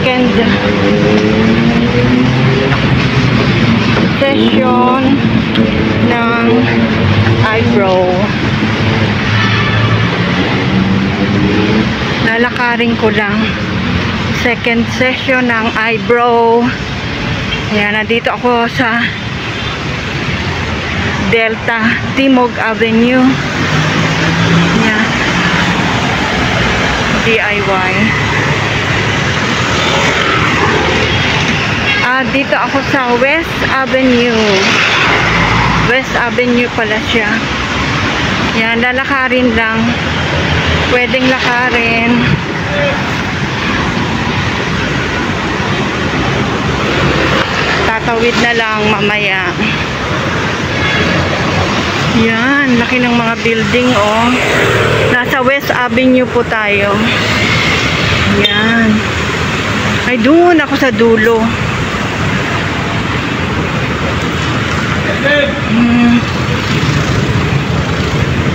second session ng eyebrow. Lalakarin ko lang. Second session ng eyebrow. Ayan, nandito ako sa Delta Timog Avenue. Ayan. DIY. Dito ako sa West Avenue. West Avenue pala siya. Yan, lalakarin lang. Pwedeng lakarin. Tatawid na lang mamaya. Yan, laki ng mga building, oh. Nasa West Avenue po tayo. Yan. Ay, doon ako sa dulo.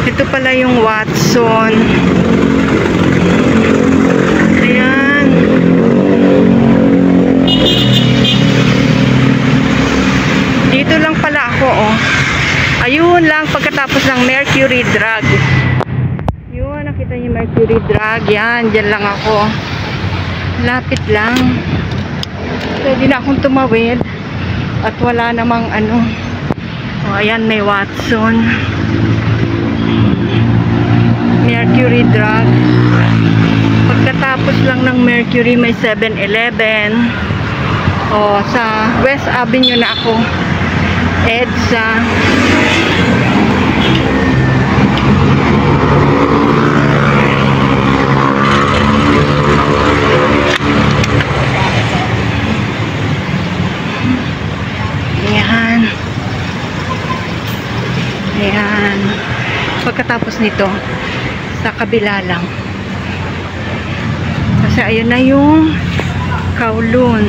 Ito pala yung Watson. Ayan. Dito lang pala ako, oh. Ayun lang, pagkatapos ng Mercury Drug. Yun, nakita niyo Mercury Drug. Yan, dyan lang ako. Lapit lang. Pwede na akong tumawid. At wala namang ano. O, ayan, may Watson. Mercury Drug. Pagkatapos lang ng Mercury, may 7-Eleven. O, sa West Avenue na ako. EDSA. Ayan. Ayan. Pagkatapos nito, sa kabila lang. Kasi ayun na yung Kowloon.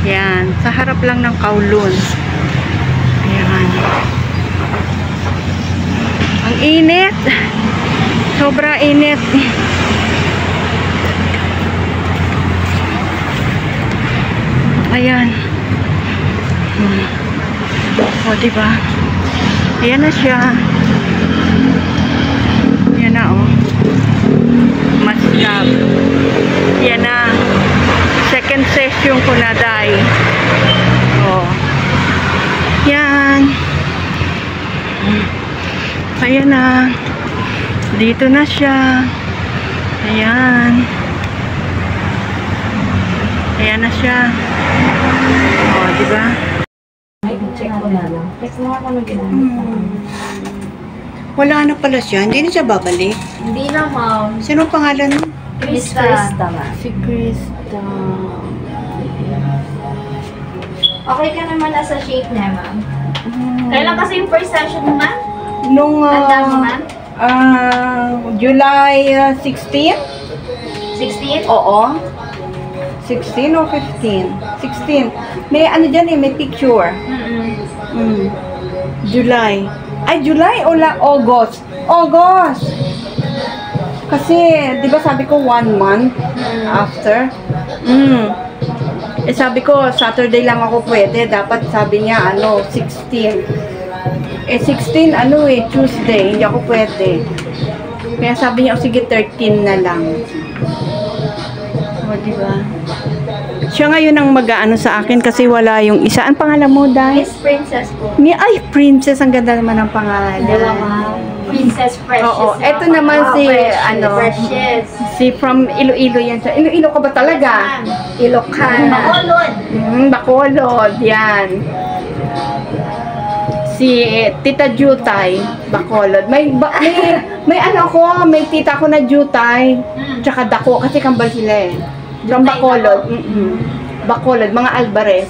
Ayan. Sa harap lang ng Kowloon. Ayan. Ang init. Sobra init. Ayan. O, diba? Ayan na siya. Ayan na, oh. Maslab. Ayan na. Second session ko na, day. Oh. Yan. Ayan na. Dito na siya. Ayan. Ayan na siya. O, diba? Check ko na lang. Check mo ako na ginamit. Wala na pala siya. Hindi na siya babalik. Hindi na, ma'am. Sino pangalan mo? Miss Krista, ma'am. Si Krista. Okay ka naman na sa shape niya, ma'am. Kailan kasi yung first session mo, ma'am? Nung, Tanda mo, ma'am? July 16? 16? Oo. 16 o 15? 16. May ano dyan eh, may picture. July. Ay, July o August? August! Kasi, di ba sabi ko 1 month after? Eh sabi ko, Saturday lang ako pwede. Dapat sabi niya, ano, 16. Eh, 16, ano eh, Tuesday. Hindi ako pwede. Kaya sabi niya, oh, sige, 13 na lang. O, diba? Siya ngayon ang mag-aano sa akin kasi wala yung isa. Ang pangalan mo, Day? Miss Princess po. Ay, Princess. Ang ganda naman ang pangalan. Diba, ma'am? Princess Precious. Oo. Ito naman si, Precious. ano, Precious. si from Iloilo yan siya. Iloilo ka ba talaga? Ilocana. Bacolod. Bacolod. Yan. Si Tita Jutay, Bacolod. May ano ko, may tita ko na Jutay. Tsaka Dako, kasi kambal sila eh. From Bacolod. Bacolod, mga Alvarez.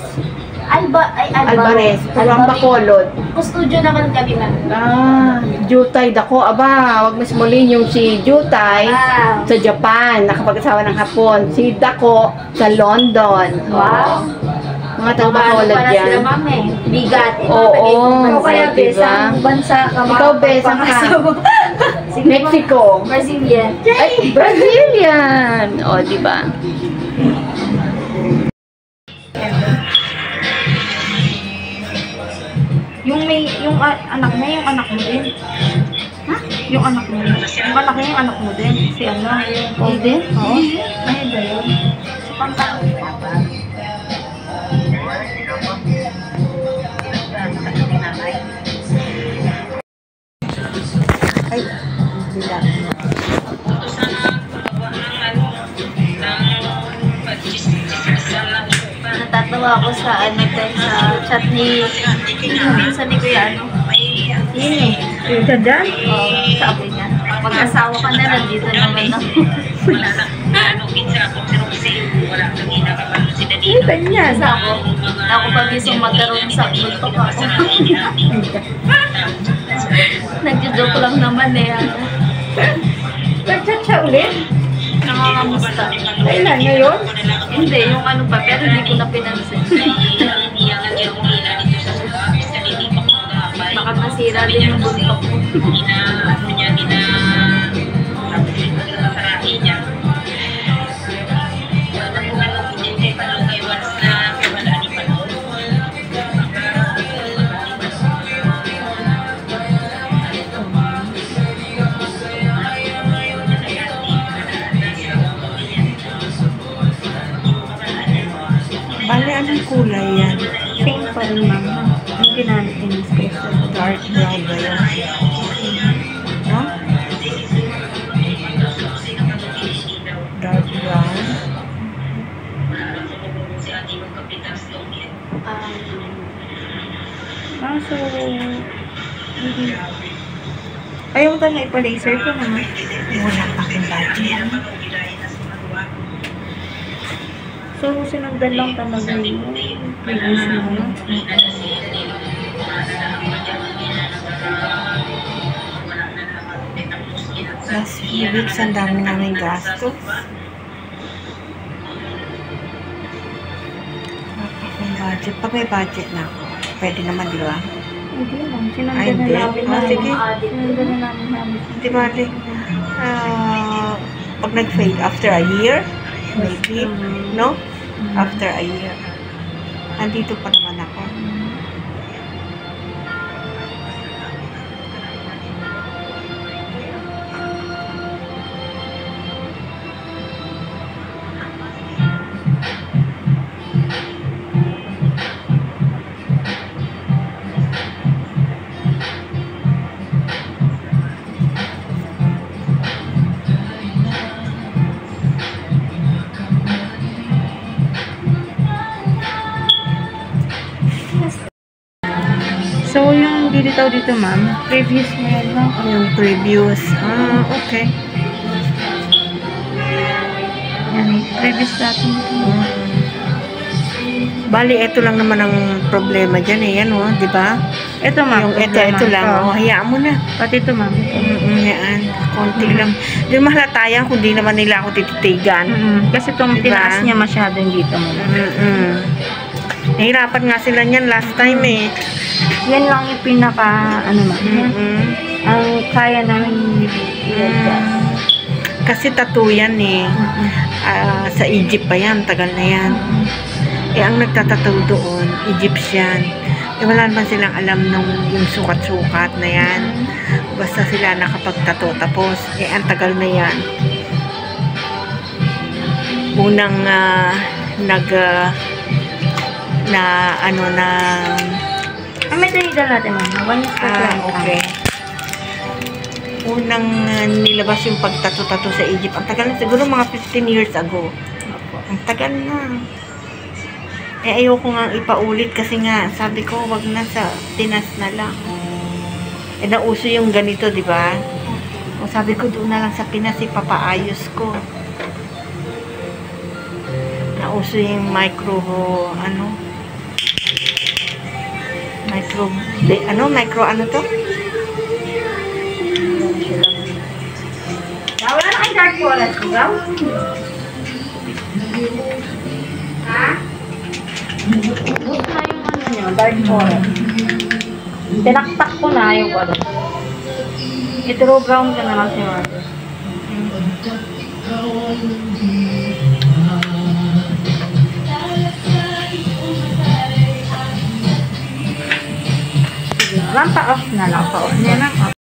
Alvarez. From Bacolod. Studio naman kami, ma'am. Jutay, Dako. Aba, wag mas muli yung si Jutay sa Japan, nakapag-asawa ng Hapon. Si Dako sa London. Wow. Mga taga-Bacolod yan. Sila, ma'am, eh. Bigat. Oo. Kaya, Diba? besang bansa ka, ma'am. Ikaw, besang ka. Mexico. Brazilian. Ay, Brazilian. O, di ba? Yung anak niya, yung anak mo din. Ha? Yung anak mo. Yung anak niya, yung anak mo din. Si ano? Eden? Oo. Ay, ba yun? Si Pantang. Ay, sila. Natatawa ako sa sa chat ni minsan ni Kuya ano. Yun eh. Ito dyan? Oo, sabi niya. Mag-asawa ka na lang dito naman ako. Ay, ganyan. Kasi ako pa mismo magkaroon sa bultok ako. Nagjo-joke lang naman eh. Nag-chat siya ulit? Nakakamusta. Kailan ngayon? Hindi, yung ano pa, pero hindi ko na pinansin. Baka masira din yung bultok ko. Bale, anong kulay yan? Same pa rin, ma'am. Ang ginamit ni Miss Crystal. Dark brown ba yan? No? Dark brown. So... Ayaw ba na ipa-laser ko naman? Wala pa akong budget. So, sinundan lang talaga yung previous mo. Last few weeks, ang dami namin gastos. Wala pa akong budget. Pag may budget na ako, pwede naman, di ba? Hindi lang. Ay, Sinundan na hindi. namin Ah, sige. Sinundan na namin. Di ba, pag nag-fade after a year, maybe, no? After a year. Andito pa naman ako. So, yung dilitaw dito, ma'am, previous mo yan lang. Yung previous. Ah, okay. Yan, previous natin ito. Bali, ito lang naman ang problema dyan eh. Yan oh, di ba? Ito, ma'am. Yung ito lang. Oh, hayaan mo na. Pati ito, ma'am. Yan. Konti lang. Di mahalata yan kung di naman nila ako tititigan. Kasi itong Diba? tinaas niya masyadong dito mo. Nahirapan nga sila niyan last time eh. Yan lang yung pinaka, ano ma'am, ang kaya namin Kasi tattoo yan eh. Sa Egypt pa yan. Tagal na yan. Eh, ang nagtatattoo doon, Egyptian. Eh, wala naman silang alam nung yung sukat-sukat na yan. Basta sila nakapagtattoo. Tapos, eh, ang tagal na yan. Unang may dahil natin ma'am. One is okay. Unang nilabas yung pagtato-tato sa Egypt. Ang tagal na, siguro mga 15 years ago. Ang tagal na. Eh, ayoko nga ipaulit kasi nga, sabi ko, wag na sa Pinas na lang. Eh, nauso yung ganito, di ba? O, sabi ko, doon na lang sa Pinas, ipapaayos ko. Nauso yung micro, micro to? Wala na kayong dark wallet ko, gaw? Ha? Bus na yung ano nyo, dark wallet. Tinaktak ko na yung wallet. Ito brown ka na lang si Mother. Lampa off na lang po. Yan lang.